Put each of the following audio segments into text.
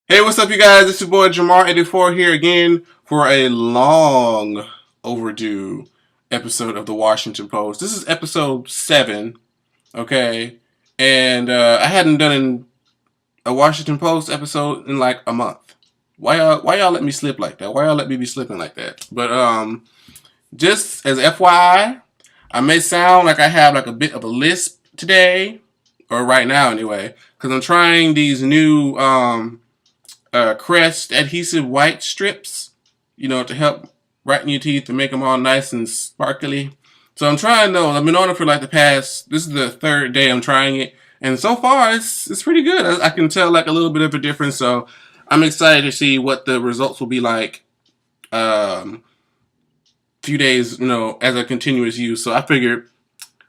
Hey, what's up, you guys? This is your boy Jamar84 here again for a long overdue episode of the Washington Post. This is episode 7, okay? And I hadn't done a Washington Post episode in like a month. Why y'all let me slip like that? Why y'all let me be slipping like that? But just as FYI, I may sound like I have like a bit of a lisp today, or right now anyway, because I'm trying these new Crest adhesive white strips, to help brighten your teeth and make them all nice and sparkly. So I'm trying those. I've been on it for like this is the third day I'm trying it. And so far, it's pretty good. I can tell like a little bit of a difference. So I'm excited to see what the results will be like few days, as a continuous use. So I figured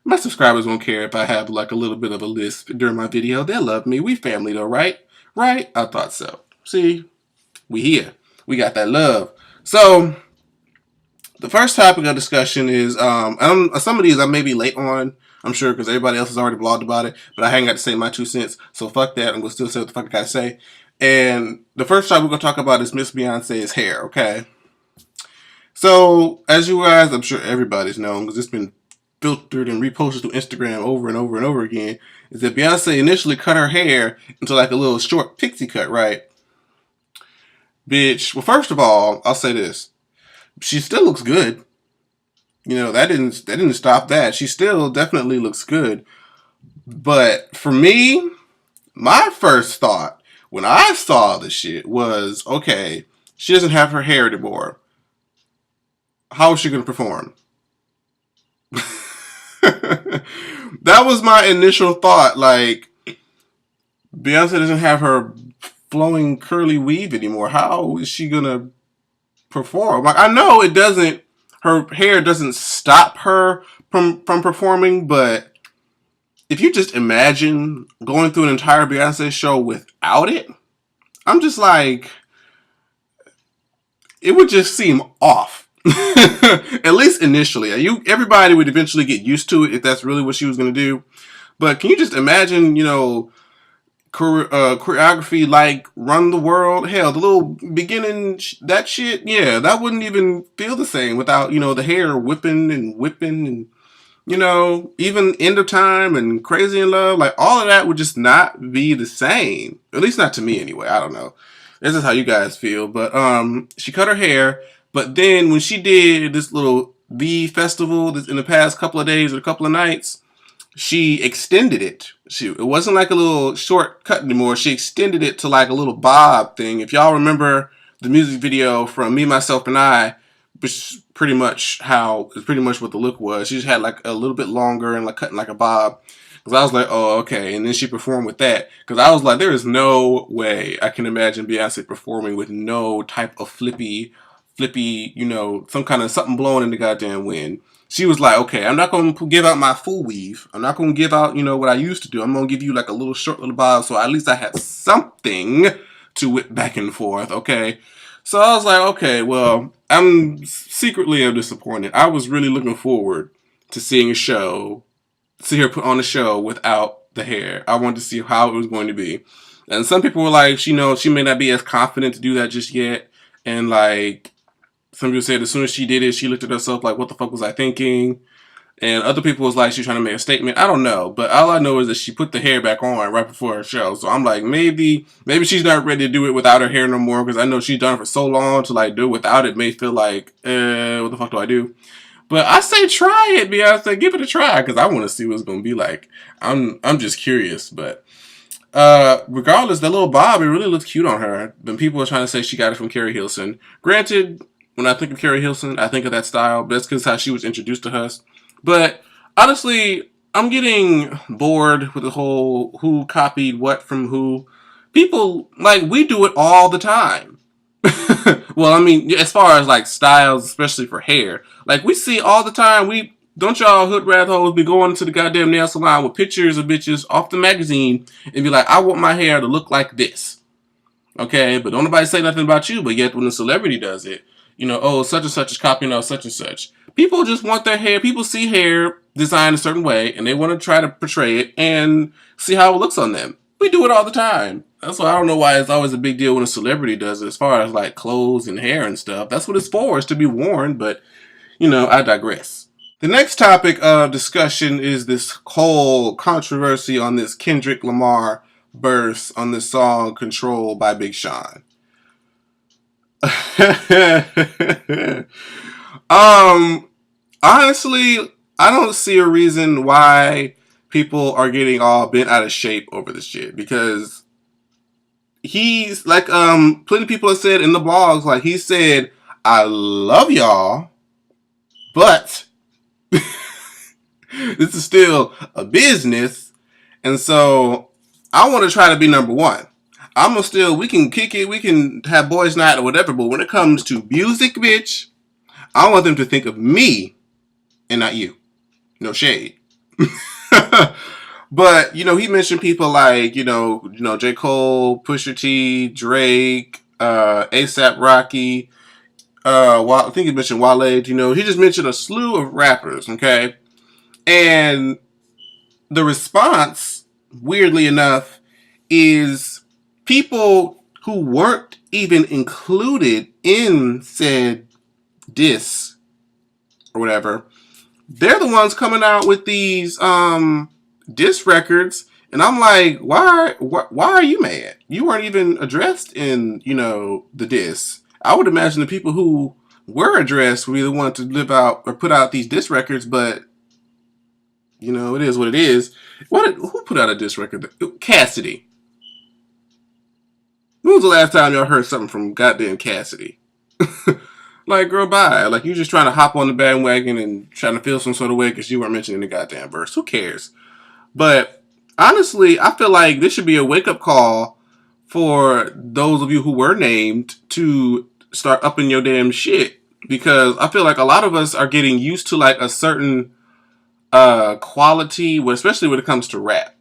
my subscribers won't care if I have like a little bit of a lisp during my video. They'll love me. We family though, right? Right? I thought so. See, we here. We got that love. So the first topic of discussion is some of these I may be late on, I'm sure, because everybody else has already blogged about it, but I ain't got to say my 2 cents, so fuck that. I'm going to still say what the fuck I got to say. And the first topic we're going to talk about is Miss Beyonce's hair, okay? So, as you guys, I'm sure everybody's known, because it's been filtered and reposted to Instagram over and over and over again, is that Beyonce initially cut her hair into like a little short pixie cut, right? Bitch, well, first of all, I'll say this. She still looks good. That didn't stop that. She still definitely looks good. But for me, my first thought when I saw the shit was, okay, she doesn't have her hair anymore. How is she going to perform? That was my initial thought. Like, Beyonce doesn't have her flowing curly weave anymore. How is she going to perform? Like, I know her hair doesn't stop her from performing, but if you just imagine going through an entire Beyonce show without it, I'm just like, it would just seem off. At least initially. Everybody would eventually get used to it if that's really what she was going to do. But can you just imagine, choreography like Run the World? Hell, the little beginning, that shit, yeah, that wouldn't even feel the same without, the hair whipping and, even End of Time and Crazy in Love, like all of that would just not be the same. At least not to me anyway. I don't know. This is how you guys feel. But she cut her hair. But then when she did this little V festival in the past couple of days or a couple of nights, she extended it. It wasn't like a little short cut anymore. She extended it to like a little bob thing. If y'all remember the music video from Me, Myself, and I, which is pretty much what the look was. She just had like a little bit longer and like cutting like a bob. Because I was like, oh, okay. And then she performed with that. Because I was like, there is no way I can imagine Beyonce performing with no type of flippy, some kind of something blowing in the goddamn wind. She was like, okay, I'm not going to give out my full weave. I'm not going to give out, what I used to do. I'm going to give you like a little short little bob, so at least I have something to whip back and forth, okay? So I was like, okay, well, I'm secretly disappointed. I was really looking forward to see her put on a show without the hair. I wanted to see how it was going to be. And some people were like, she may not be as confident to do that just yet. And like, some people said as soon as she did it, she looked at herself like, what the fuck was I thinking? And other people was like, she's trying to make a statement. I don't know. But all I know is that she put the hair back on right before her show. So I'm like, maybe she's not ready to do it without her hair no more. Because I know she's done it for so long, to like do it without it may feel like, what the fuck do I do? But I say try it, Beyonce. Give it a try. Because I want to see what it's going to be like. I'm just curious. But regardless, the little bob, it really looks cute on her. But people are trying to say she got it from Perez Hilton. Granted, when I think of Perez Hilton, I think of that style. But that's because how she was introduced to us. But honestly, I'm getting bored with the whole who copied what from who. People, like, we do it all the time. Well, I mean, as far as like styles, especially for hair, like we see all the time. Don't y'all hood rat hoes be going to the goddamn nail salon with pictures of bitches off the magazine and be like, I want my hair to look like this. Okay, but don't nobody say nothing about you. But yet when a celebrity does it, oh, such and such is copying out such and such. People just want their hair. People see hair designed a certain way and they want to try to portray it and see how it looks on them. We do it all the time. That's why I don't know why it's always a big deal when a celebrity does it, as far as like clothes and hair and stuff. That's what it's for, is to be worn, but I digress. The next topic of discussion is this whole controversy on this Kendrick Lamar verse on this song Control by Big Sean. um Honestly, I don't see a reason why people are getting all bent out of shape over this shit, because he's like plenty of people have said in the blogs, like he said, I love y'all, but this is still a business, and so I want to try to be number one. I'm gonna still, we can kick it, we can have boys night or whatever, but when it comes to music, bitch, I want them to think of me and not you. No shade. But he mentioned people like J. Cole, Pusha T, Drake, ASAP Rocky. I think he mentioned Wale. He just mentioned a slew of rappers. Okay, and the response, weirdly enough, is people who weren't even included in said diss or whatever. They're the ones coming out with these diss records, and I'm like, why are you mad? You weren't even addressed in the diss. I would imagine the people who were addressed were the ones to live out or put out these diss records, but it is what it is. Who put out a diss record? Cassidy. When was the last time y'all heard something from goddamn Cassidy? Like, girl, bye. Like, you just trying to hop on the bandwagon and trying to feel some sort of way because you weren't mentioned in the goddamn verse. Who cares? But honestly, I feel like this should be a wake-up call for those of you who were named to start upping your damn shit. Because I feel like a lot of us are getting used to like a certain quality, especially when it comes to rap.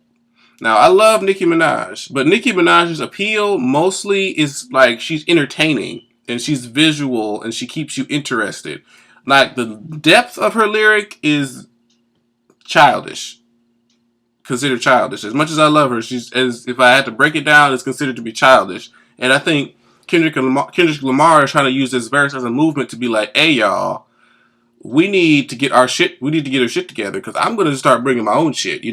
Now, I love Nicki Minaj, but Nicki Minaj's appeal mostly is like she's entertaining and she's visual and she keeps you interested. Like the depth of her lyric is childish. Considered childish. As much as I love her, if I had to break it down, it's considered to be childish. And I think Kendrick Lamar is trying to use this verse as a movement to be like, hey y'all, we need to get our shit together, because I'm going to start bringing my own shit,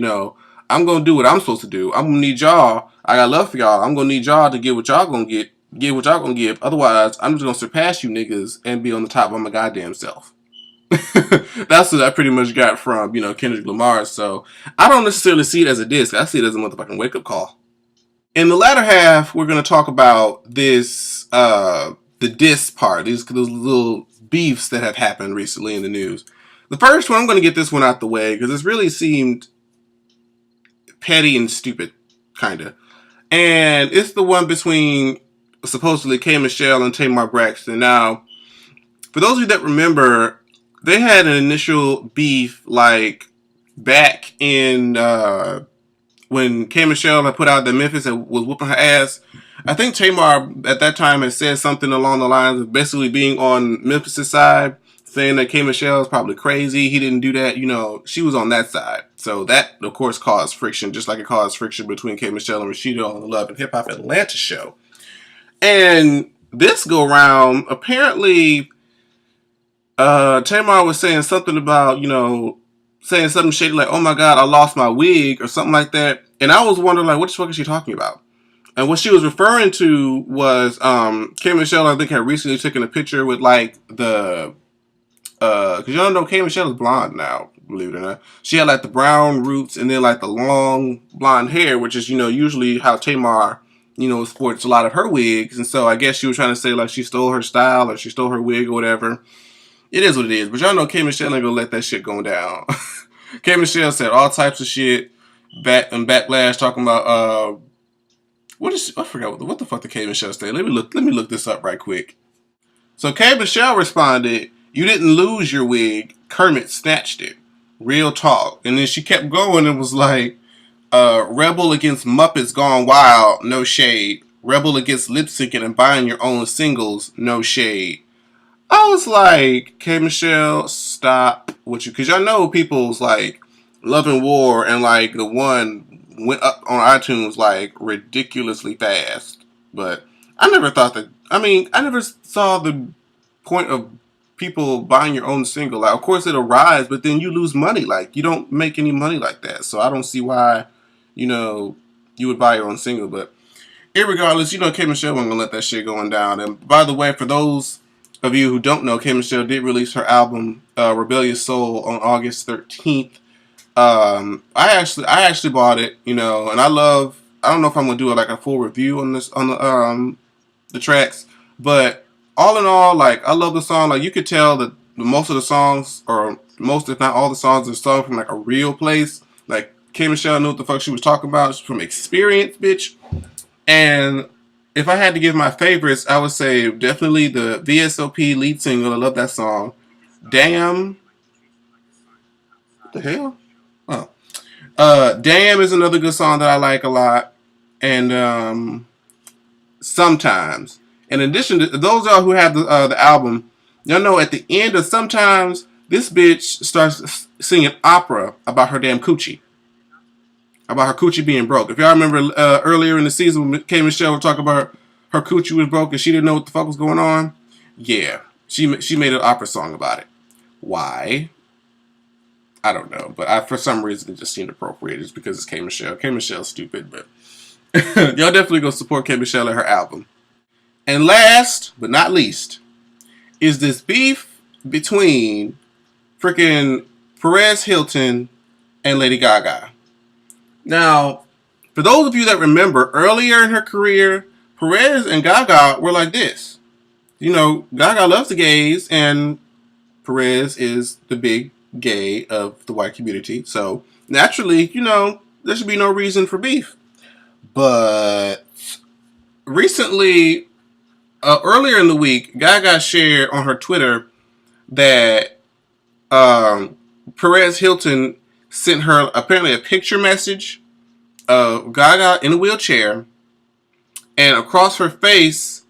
I'm going to do what I'm supposed to do. I'm going to need y'all. I got love for y'all. I'm going to need y'all to get what y'all going to get what y'all going to give. Otherwise, I'm just going to surpass you niggas and be on the top of my goddamn self. That's what I pretty much got from, Kendrick Lamar. So I don't necessarily see it as a diss. I see it as a motherfucking wake-up call. In the latter half, we're going to talk about this, the diss part. Those little beefs that have happened recently in the news. The first one, I'm going to get this one out the way because this really seemed petty and stupid, kind of. And it's the one between supposedly K. Michelle and Tamar Braxton. Now, for those of you that remember, they had an initial beef like back in when K. Michelle had put out that Memphis and was whooping her ass. I think Tamar at that time had said something along the lines of basically being on Memphis' side, saying that K. Michelle is probably crazy. He didn't do that. She was on that side. So that, of course, caused friction, just like it caused friction between K. Michelle and Rashida on the Love and Hip Hop Atlanta show. And this go round, apparently, Tamar was saying something about, saying something shady like, oh my God, I lost my wig or something like that. And I was wondering, like, what the fuck is she talking about? And what she was referring to was K. Michelle, I think, had recently taken a picture with, like, the... because y'all know K. Michelle is blonde now, believe it or not. She had, like, the brown roots and then, like, the long blonde hair, which is, usually how Tamar, sports a lot of her wigs. And so I guess she was trying to say, like, she stole her style or she stole her wig or whatever. It is what it is. But y'all know K. Michelle ain't gonna let that shit go down. K. Michelle said all types of shit backlash talking about I forgot what the fuck did K. Michelle say. Let me look this up right quick. So K. Michelle responded, "You didn't lose your wig. Kermit snatched it. Real talk." And then she kept going and was like, "Rebel against Muppets Gone Wild, no shade. Rebel against lip syncing and buying your own singles, no shade." I was like, K. Michelle, stop what you, because y'all know people's like Love and War and like the one went up on iTunes like ridiculously fast. But I never thought that. I mean, I never saw the point of people buying your own single. Like, of course, it'll rise, but then you lose money. Like, you don't make any money like that. So I don't see why, you know, you would buy your own single. But irregardless, you know, K Michelle wasn't gonna let that shit going down. And by the way, for those of you who don't know, K Michelle did release her album Rebellious Soul on August 13th. I actually bought it, you know, and I don't know if I'm gonna do like a full review on this on the tracks, but all in all, like I love the song. Like you could tell that most of the songs, or most if not all the songs, are sung from like a real place. Like K Michelle knew what the fuck she was talking about. It's from experience, bitch. And if I had to give my favorites, I would say definitely the VSOP lead single. I love that song. Damn. What the hell? Oh. Damn is another good song that I like a lot. And Sometimes. In addition to those who have the album, y'all know at the end of Sometimes, this bitch starts singing opera about her damn coochie. About her coochie being broke. If y'all remember earlier in the season when K Michelle was talking about her coochie was broke and she didn't know what the fuck was going on, yeah, she made an opera song about it. Why? I don't know, but for some reason it just seemed appropriate. It's because it's K Michelle. K Michelle's stupid, but y'all definitely go support K Michelle and her album. And last but not least is this beef between freaking Perez Hilton and Lady Gaga. Now, for those of you that remember, earlier in her career, Perez and Gaga were like this. You know, Gaga loves the gays, and Perez is the big gay of the white community. So, naturally, you know, there should be no reason for beef. But recently, earlier in the week, Gaga shared on her Twitter that Perez Hilton sent her apparently a picture message of Gaga in a wheelchair, and across her face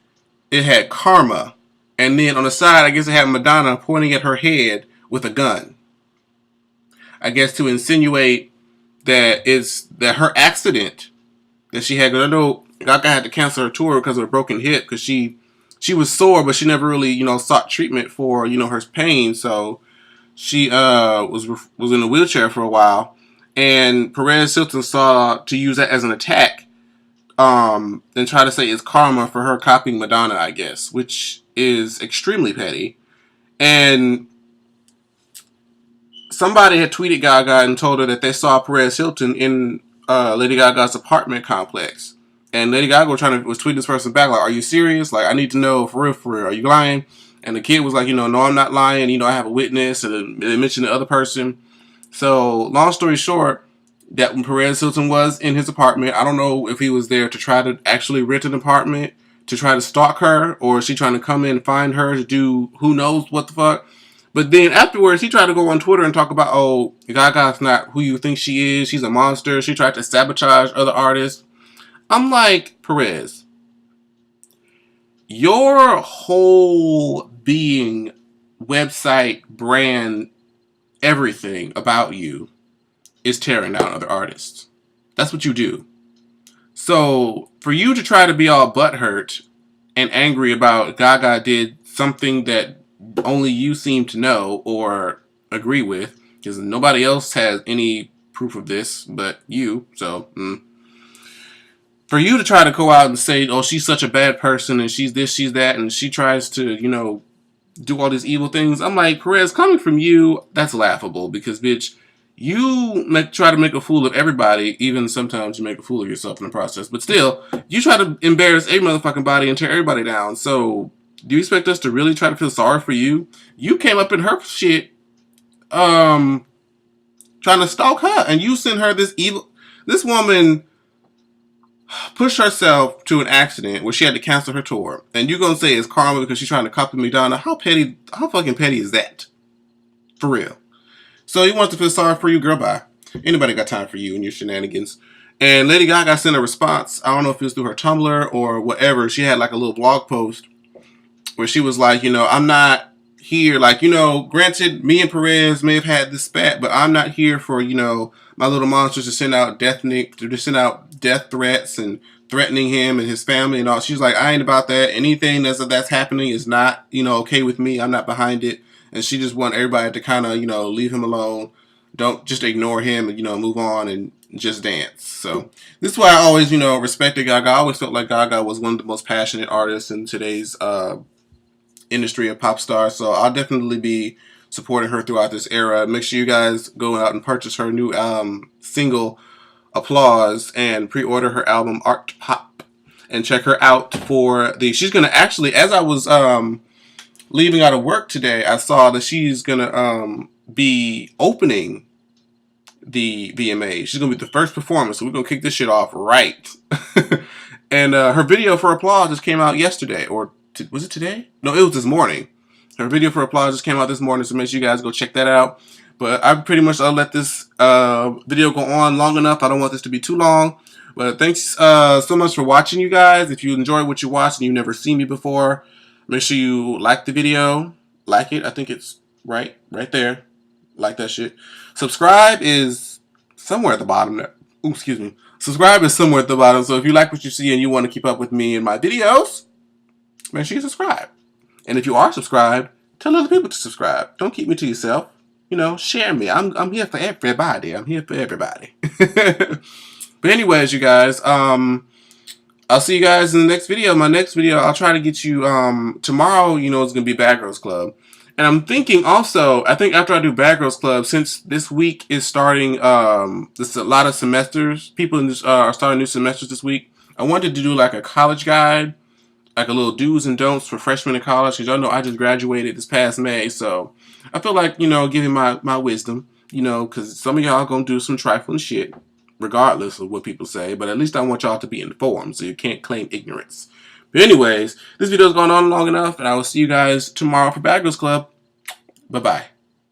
it had karma, and then on the side I guess it had Madonna pointing at her head with a gun. I guess to insinuate that her accident that she had. Because I know Gaga had to cancel her tour because of a broken hip, because she was sore, but she never really, you know, sought treatment for, you know, her pain. So she was in a wheelchair for a while, and Perez Hilton saw to use that as an attack, and try to say it's karma for her copying Madonna, I guess, which is extremely petty. And somebody had tweeted Gaga and told her that they saw Perez Hilton in Lady Gaga's apartment complex, and Lady Gaga was tweeting this person back like, "Are you serious? Like, I need to know for real. Are you lying?" And the kid was like, "No, I'm not lying. You know, I have a witness." And they mentioned the other person. So, long story short, that when Perez Hilton was in his apartment, I don't know if he was there to try to actually rent an apartment to try to stalk her, or is she trying to come in and find her to do who knows what the fuck. But then afterwards, he tried to go on Twitter and talk about, oh, Gaga's not who you think she is. She's a monster. She tried to sabotage other artists. I'm like, Perez, your whole being, website, brand, everything about you is tearing down other artists. That's what you do. So for you to try to be all butthurt and angry about Gaga did something that only you seem to know or agree with, because nobody else has any proof of this but you. So for you to try to go out and say, oh, she's such a bad person and she's this, she's that, and she tries to, you know, do all these evil things, I'm like, Perez, coming from you, that's laughable, because bitch, you try to make a fool of everybody. Even sometimes you make a fool of yourself in the process, but still, you try to embarrass every motherfucking body and tear everybody down. So do you expect us to really try to feel sorry for you? You came up in her shit, trying to stalk her, and you sent her this evil. This woman pushed herself to an accident where she had to cancel her tour, and you gonna say it's karma because she's trying to copy Madonna? How petty? How fucking petty is that? For real. So you want to feel sorry for you, girl? Bye. Anybody got time for you and your shenanigans? And Lady Gaga sent a response. I don't know if it was through her Tumblr or whatever. She had like a little blog post where she was like, you know, I'm not here. Like, you know, granted, me and Perez may have had this spat, but I'm not here for, you know, my little monsters to send out to send out death threats and threatening him and his family and all. She's like, I ain't about that. Anything that's happening is not, okay with me. I'm not behind it. And she just want everybody to kind of, leave him alone. Don't just ignore him and, move on and just dance. So this is why I always, respected Gaga. I always felt like Gaga was one of the most passionate artists in today's industry of pop stars. So I'll definitely be supporting her throughout this era. Make sure you guys go out and purchase her new single, Applause, and pre-order her album Art Pop. And check her out for she's going to actually, as I was leaving out of work today, I saw that she's going to be opening the VMAs. She's going to be the first performance, so we're going to kick this shit off right. And her video for Applause just came out yesterday, or was it today? No, it was this morning. Her video for Applause just came out this morning, so make sure you guys go check that out. But I pretty much let this video go on long enough. I don't want this to be too long. But thanks so much for watching, you guys. If you enjoyed what you watched and you've never seen me before, make sure you like the video. Like it. I think it's right there. Like that shit. Subscribe is somewhere at the bottom there. Ooh, excuse me. Subscribe is somewhere at the bottom. So if you like what you see and you want to keep up with me and my videos, make sure you subscribe. And if you are subscribed, tell other people to subscribe. Don't keep me to yourself. Share me. I'm here for everybody. I'm here for everybody. But anyways, you guys, I'll see you guys in the next video. My next video, I'll try to get you tomorrow. It's gonna be Bad Girls Club, and I'm thinking also. I think after I do Bad Girls Club, since this week is starting, there's a lot of semesters. People are starting new semesters this week. I wanted to do like a college guide, like a little do's and don'ts for freshmen in college, because y'all know I just graduated this past May, so I feel like, giving my wisdom, because some of y'all gonna do some trifling shit, regardless of what people say, but at least I want y'all to be informed, so you can't claim ignorance. But anyways, this video's gone on long enough, and I will see you guys tomorrow for Bad Girls Club. Bye-bye.